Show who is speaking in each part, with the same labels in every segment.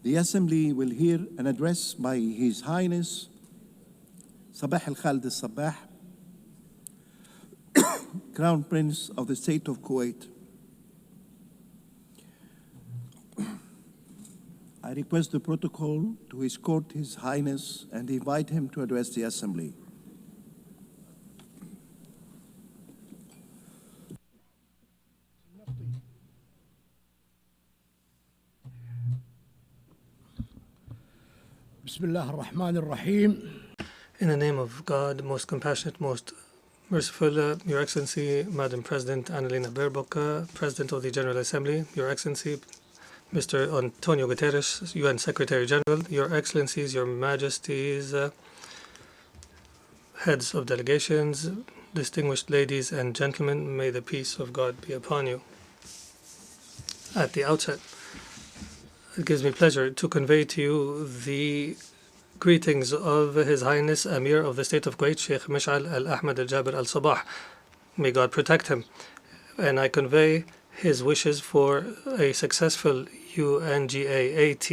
Speaker 1: The Assembly will hear an address by His Highness Sabah Al-Khaled Al-Sabah, Crown Prince of the State of Kuwait. I request the protocol to escort His Highness and invite him to address the Assembly.
Speaker 2: Bismillah ar-Rahman ar-Rahim. In the name of God, most compassionate, most merciful, Your Excellency, Madam President Annalena Baerbock, President of the General Assembly, Your Excellency, Mr. Antonio Guterres, UN Secretary General, Your Excellencies, Your Majesties, heads of delegations, distinguished ladies and gentlemen, may the peace of God be upon you. At the outset, it gives me pleasure to convey to you the greetings of His Highness Amir of the State of Kuwait, Sheikh Mish'al Al-Ahmed Al-Jaber Al-Sabah. May God protect him. And I convey his wishes for a successful UNGA-AT.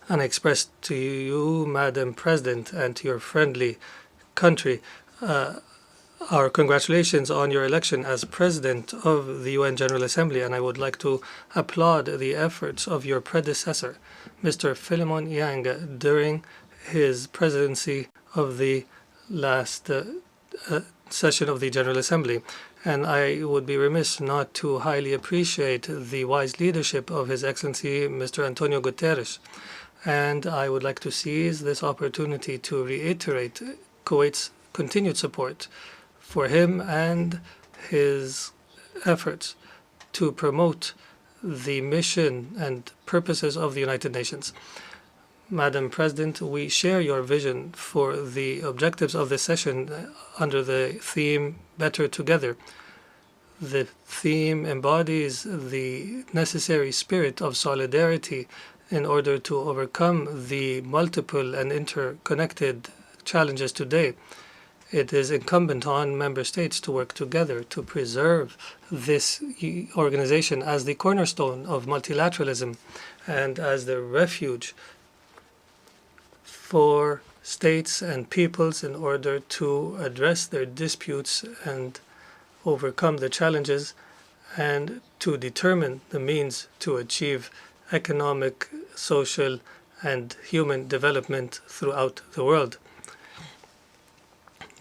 Speaker 2: And I express to you, Madam President, and to your friendly country, our congratulations on your election as President of the UN General Assembly, and I would like to applaud the efforts of your predecessor, Mr. Philemon Yang, during his presidency of the last session of the General Assembly. And I would be remiss not to highly appreciate the wise leadership of His Excellency, Mr. Antonio Guterres. And I would like to seize this opportunity to reiterate Kuwait's continued support for him and his efforts to promote the mission and purposes of the United Nations. Madam President, we share your vision for the objectives of this session under the theme Better Together. The theme embodies the necessary spirit of solidarity in order to overcome the multiple and interconnected challenges today. It is incumbent on member states to work together to preserve this organization as the cornerstone of multilateralism and as the refuge for states and peoples in order to address their disputes and overcome the challenges and to determine the means to achieve economic, social, and human development throughout the world.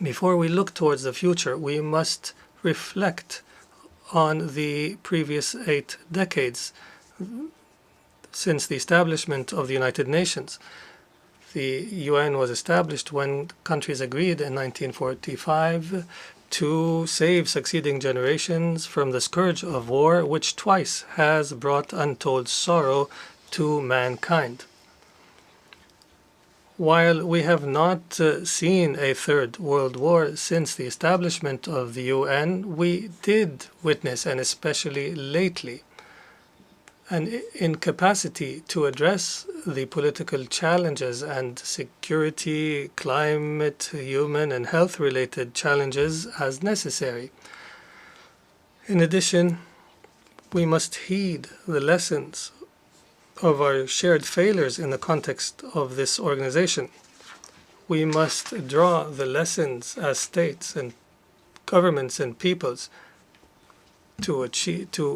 Speaker 2: Before we look towards the future, we must reflect on the previous 8 decades since the establishment of the United Nations. The UN was established when countries agreed in 1945 to save succeeding generations from the scourge of war, which twice has brought untold sorrow to mankind. While we have not seen a third world war since the establishment of the UN, we did witness, and especially lately, an incapacity to address the political challenges and security, climate, human, and health-related challenges as necessary. In addition, we must heed the lessons of our shared failures in the context of this organization. We must draw the lessons as states and governments and peoples to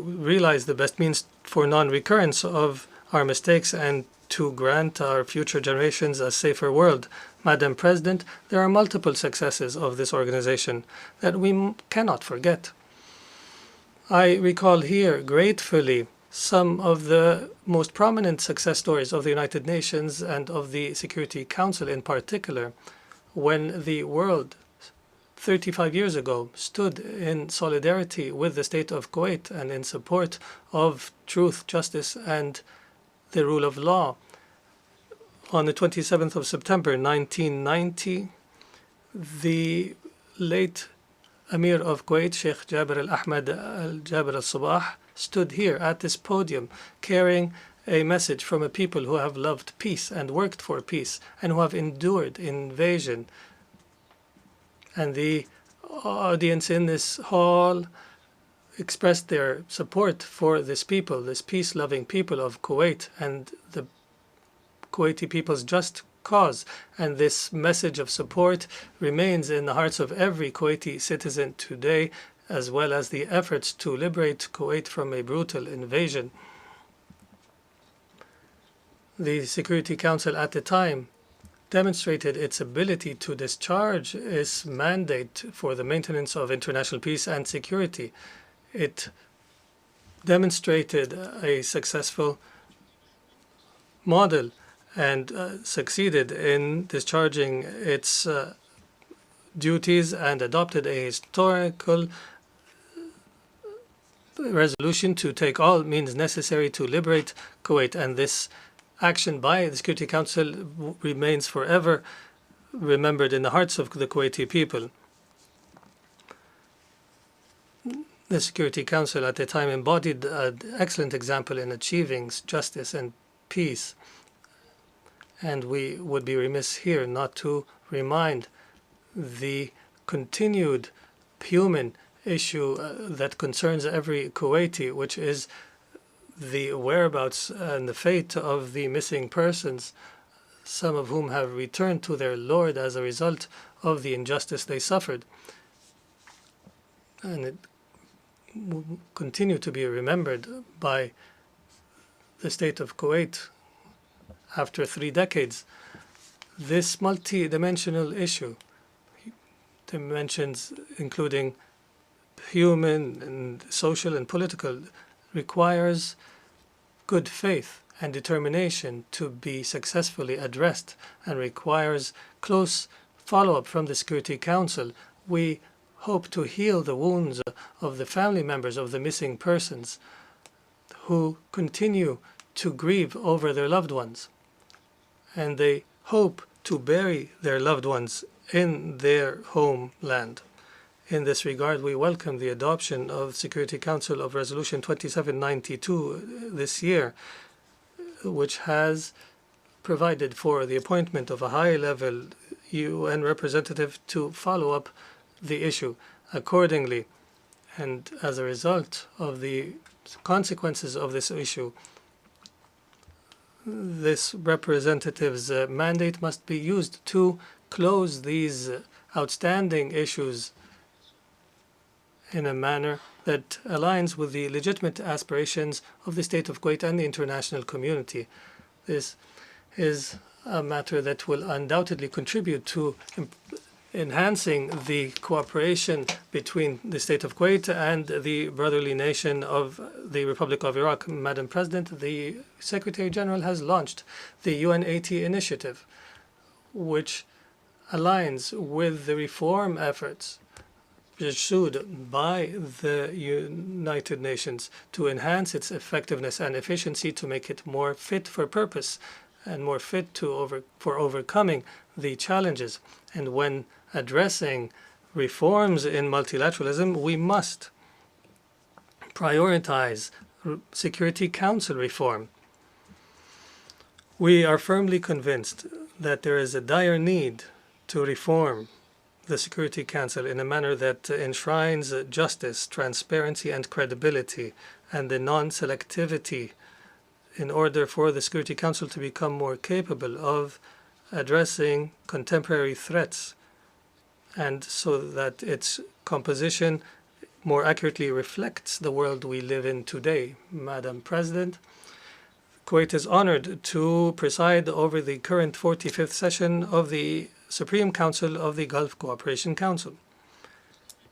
Speaker 2: realize the best means for non-recurrence of our mistakes and to grant our future generations a safer world. Madam President, there are multiple successes of this organization that we cannot forget. I recall here gratefully some of the most prominent success stories of the United Nations and of the Security Council in particular, when the world 35 years ago stood in solidarity with the state of Kuwait and in support of truth, justice, and the rule of law. On the 27th of September 1990, the late Amir of Kuwait, Sheikh Jaber Al-Ahmed Al-Jaber Al-Sabah, stood here at this podium carrying a message from a people who have loved peace and worked for peace and who have endured invasion. And the audience in this hall expressed their support for this people, this peace-loving people of Kuwait, and the Kuwaiti people's just cause. And this message of support remains in the hearts of every Kuwaiti citizen today, as well as the efforts to liberate Kuwait from a brutal invasion. The Security Council at the time demonstrated its ability to discharge its mandate for the maintenance of international peace and security. It demonstrated a successful model and succeeded in discharging its duties and adopted a historical resolution to take all means necessary to liberate Kuwait. And this action by the Security Council remains forever remembered in the hearts of the Kuwaiti people. The Security Council at the time embodied an excellent example in achieving justice and peace. And we would be remiss here not to remind the continued human issue that concerns every Kuwaiti, which is the whereabouts and the fate of the missing persons, some of whom have returned to their Lord as a result of the injustice they suffered. And it will continue to be remembered by the state of Kuwait after 3 decades. This multi-dimensional issue, dimensions including human and social and political, requires good faith and determination to be successfully addressed, and requires close follow-up from the Security Council. We hope to heal the wounds of the family members of the missing persons who continue to grieve over their loved ones, and they hope to bury their loved ones in their homeland. In this regard, we welcome the adoption of Security Council of Resolution 2792 this year, which has provided for the appointment of a high-level UN representative to follow up the issue accordingly. And as a result of the consequences of this issue, this representative's mandate must be used to close these outstanding issues in a manner that aligns with the legitimate aspirations of the state of Kuwait and the international community. This is a matter that will undoubtedly contribute to enhancing the cooperation between the state of Kuwait and the brotherly nation of the Republic of Iraq. Madam President, the Secretary General has launched the UN-80 initiative, which aligns with the reform efforts pursued by the United Nations to enhance its effectiveness and efficiency, to make it more fit for purpose and more fit for overcoming the challenges. And when addressing reforms in multilateralism, we must prioritize Security Council reform. We are firmly convinced that there is a dire need to reform the Security Council in a manner that enshrines justice, transparency, and credibility, and the non-selectivity, in order for the Security Council to become more capable of addressing contemporary threats, and so that its composition more accurately reflects the world we live in today. Madam President, Kuwait is honored to preside over the current 45th session of the Supreme Council of the Gulf Cooperation Council.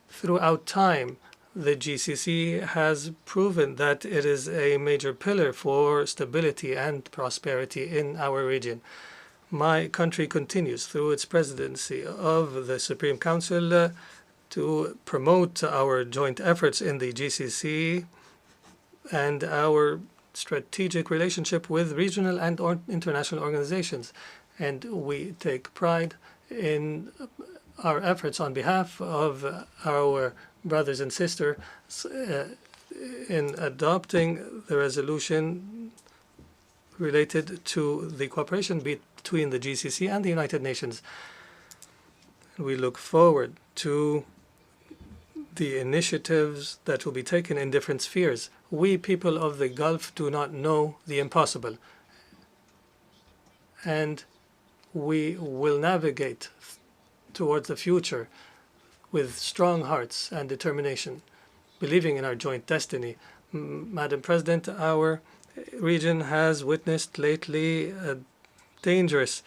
Speaker 2: Throughout time, the GCC has proven that it is a major pillar for stability and prosperity in our region. My country continues through its presidency of the Supreme Council to promote our joint efforts in the GCC and our strategic relationship with regional and international organizations. And we take pride in our efforts on behalf of our brothers and sisters in adopting the resolution related to the cooperation between the GCC and the United Nations. We look forward to the initiatives that will be taken in different spheres. We people of the Gulf do not know the impossible, and we will navigate towards the future with strong hearts and determination, believing in our joint destiny. Madam President, our region has witnessed lately a dangerous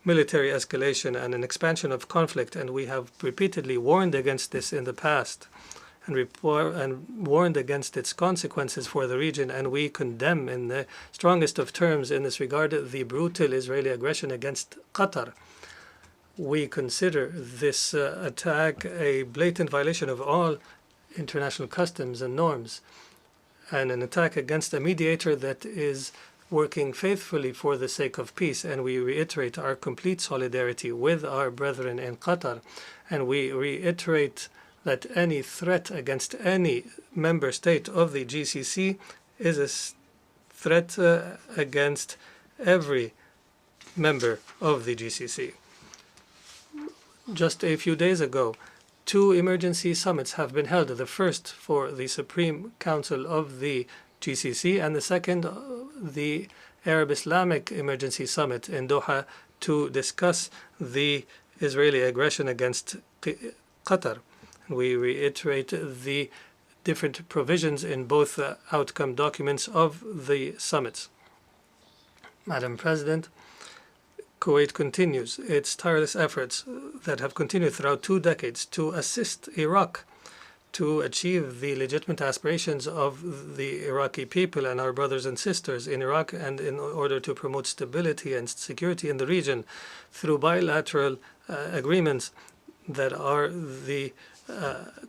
Speaker 2: military escalation and an expansion of conflict, and we have repeatedly warned against this in the past and warned against its consequences for the region, and we condemn in the strongest of terms in this regard the brutal Israeli aggression against Qatar. We consider this attack a blatant violation of all international customs and norms, and an attack against a mediator that is working faithfully for the sake of peace. And we reiterate our complete solidarity with our brethren in Qatar, and we reiterate that any threat against any member state of the GCC is a threat against every member of the GCC. Just a few days ago, 2 emergency summits have been held, the first for the Supreme Council of the GCC and the second, the Arab Islamic Emergency Summit in Doha, to discuss the Israeli aggression against Qatar. We reiterate the different provisions in both outcome documents of the summits. Madam President, Kuwait continues its tireless efforts that have continued throughout 2 decades to assist Iraq to achieve the legitimate aspirations of the Iraqi people and our brothers and sisters in Iraq, and in order to promote stability and security in the region through bilateral agreements that are the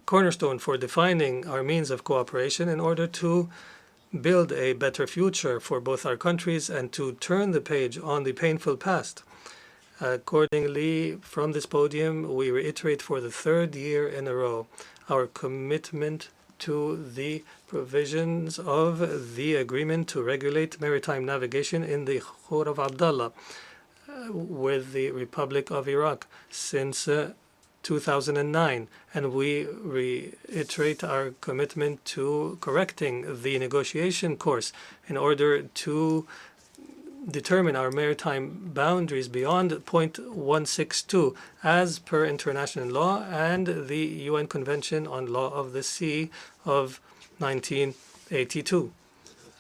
Speaker 2: cornerstone for defining our means of cooperation in order to build a better future for both our countries and to turn the page on the painful past. Accordingly, from this podium, we reiterate for the 3rd year in a row our commitment to the provisions of the agreement to regulate maritime navigation in the Khor of Abdullah with the Republic of Iraq since 2009, and we reiterate our commitment to correcting the negotiation course in order to determine our maritime boundaries beyond point 162 as per international law and the UN Convention on Law of the Sea of 1982,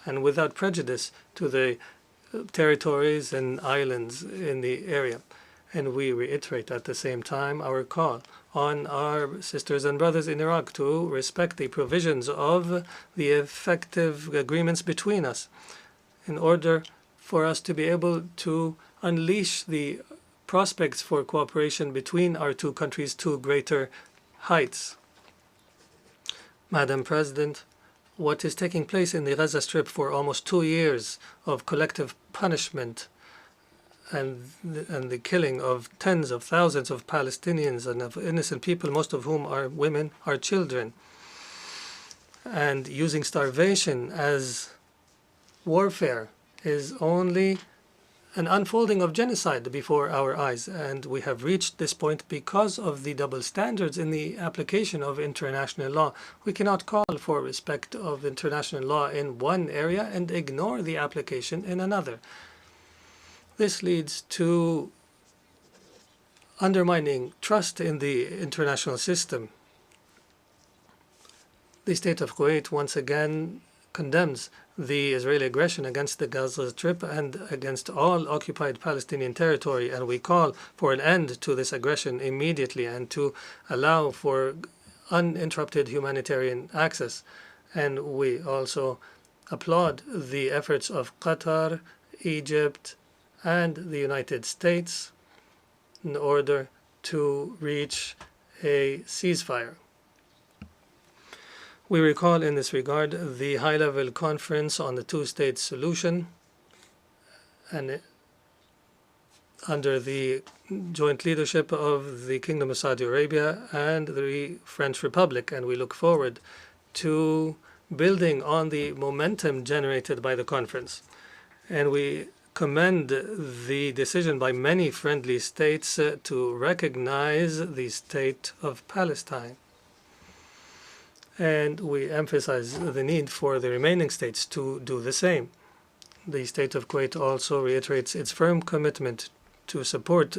Speaker 2: and without prejudice to the territories and islands in the area. And we reiterate at the same time our call on our sisters and brothers in Iraq to respect the provisions of the effective agreements between us in order for us to be able to unleash the prospects for cooperation between our 2 countries to greater heights. Madam President, what is taking place in the Gaza Strip for almost 2 years of collective punishment and the killing of tens of thousands of Palestinians and of innocent people, most of whom are women, are children, and using starvation as warfare is only an unfolding of genocide before our eyes. And we have reached this point because of the double standards in the application of international law. We cannot call for respect of international law in one area and ignore the application in another. This leads to undermining trust in the international system. The state of Kuwait once again condemns the Israeli aggression against the Gaza Strip and against all occupied Palestinian territory, and we call for an end to this aggression immediately and to allow for uninterrupted humanitarian access. And we also applaud the efforts of Qatar, Egypt, and the United States in order to reach a ceasefire. We recall in this regard the high-level conference on the 2-state solution, and under the joint leadership of the Kingdom of Saudi Arabia and the French Republic, and we look forward to building on the momentum generated by the conference. And we commend the decision by many friendly states to recognize the state of Palestine. and we emphasize the need for the remaining states to do the same. The state of Kuwait also reiterates its firm commitment to support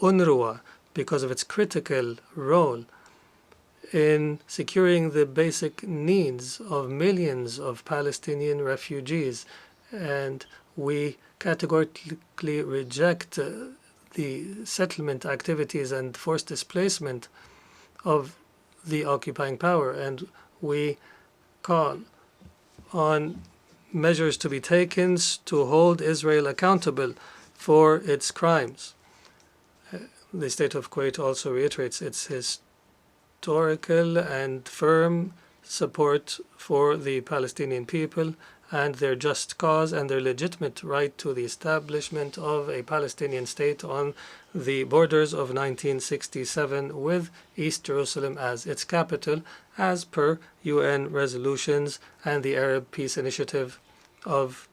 Speaker 2: UNRWA because of its critical role in securing the basic needs of millions of Palestinian refugees. And we categorically reject the settlement activities and forced displacement of the occupying power. And we call on measures to be taken to hold Israel accountable for its crimes. The state of Kuwait also reiterates its historical and firm support for the Palestinian people and their just cause and their legitimate right to the establishment of a Palestinian state on the borders of 1967 with East Jerusalem as its capital, as per UN resolutions and the Arab Peace Initiative of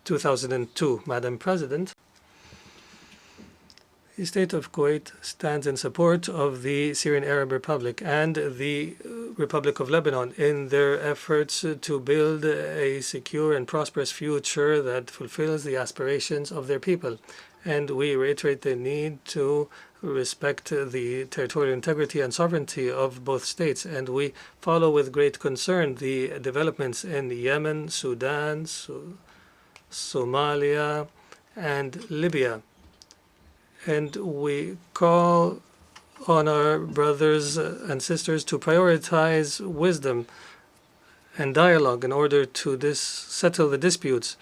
Speaker 2: 2002. Madam President, the state of Kuwait stands in support of the Syrian Arab Republic and the Republic of Lebanon in their efforts to build a secure and prosperous future that fulfills the aspirations of their people. And we reiterate the need to respect the territorial integrity and sovereignty of both states. And we follow with great concern the developments in Yemen, Sudan, Somalia, and Libya. And we call on our brothers and sisters to prioritize wisdom and dialogue in order to settle the disputes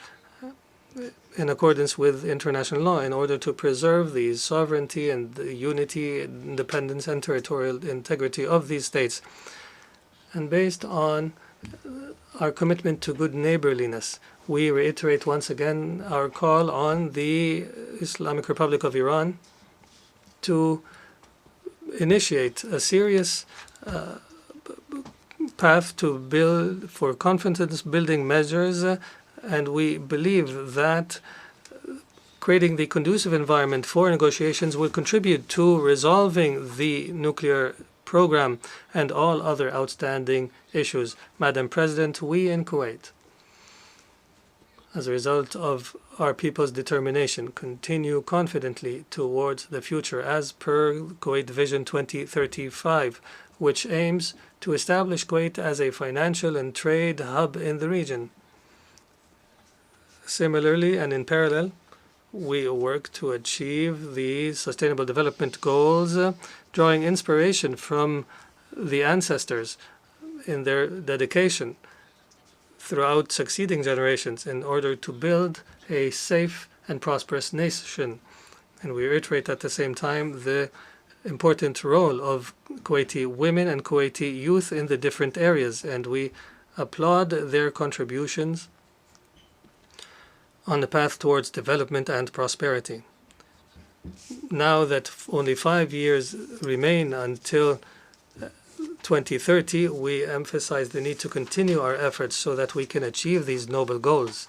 Speaker 2: in accordance with international law, in order to preserve the sovereignty and the unity, independence, and territorial integrity of these states. And based on our commitment to good neighborliness, we reiterate once again our call on the Islamic Republic of Iran to initiate a serious path to build for confidence building measures, and we believe that creating the conducive environment for negotiations will contribute to resolving the nuclear program and all other outstanding issues. Madam President, we in Kuwait, as a result of our people's determination, continue confidently towards the future as per Kuwait Vision 2035, which aims to establish Kuwait as a financial and trade hub in the region. Similarly, and in parallel, we work to achieve the Sustainable Development Goals, drawing inspiration from the ancestors in their dedication throughout succeeding generations in order to build a safe and prosperous nation. And we reiterate at the same time the important role of Kuwaiti women and Kuwaiti youth in the different areas, and we applaud their contributions on the path towards development and prosperity. Now that only 5 years remain until 2030, we emphasize the need to continue our efforts so that we can achieve these noble goals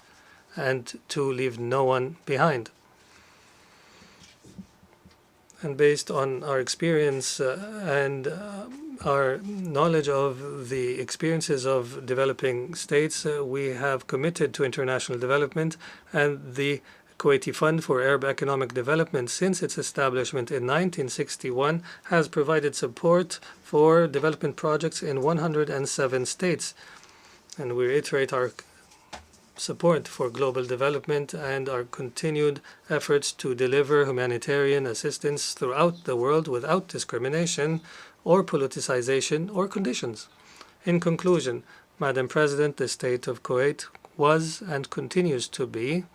Speaker 2: and to leave no one behind. And based on our experience and our knowledge of the experiences of developing states, we have committed to international development, and the Kuwaiti Fund for Arab Economic Development, since its establishment in 1961, has provided support for development projects in 107 states. And we reiterate our support for global development and our continued efforts to deliver humanitarian assistance throughout the world without discrimination or politicization or conditions. In conclusion, Madam President, the state of Kuwait was and continues to be,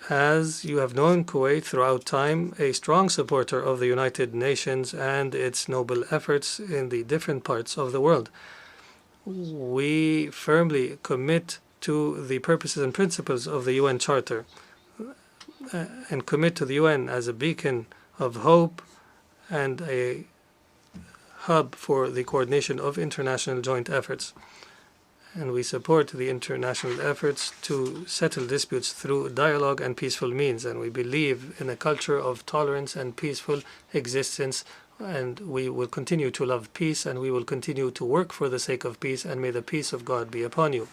Speaker 2: as you have known Kuwait throughout time, a strong supporter of the United Nations and its noble efforts in the different parts of the world. We firmly commit to the purposes and principles of the UN Charter and commit to the UN as a beacon of hope and a hub for the coordination of international joint efforts. And we support the international efforts to settle disputes through dialogue and peaceful means. And we believe in a culture of tolerance and peaceful existence and we will continue to love peace, and we will continue to work for the sake of peace, and may the peace of God be upon you.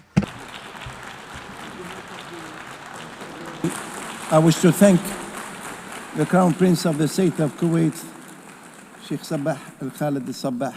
Speaker 1: I wish to thank the Crown Prince of the State of Kuwait, Sheikh Sabah Al-Khaled Al-Sabah,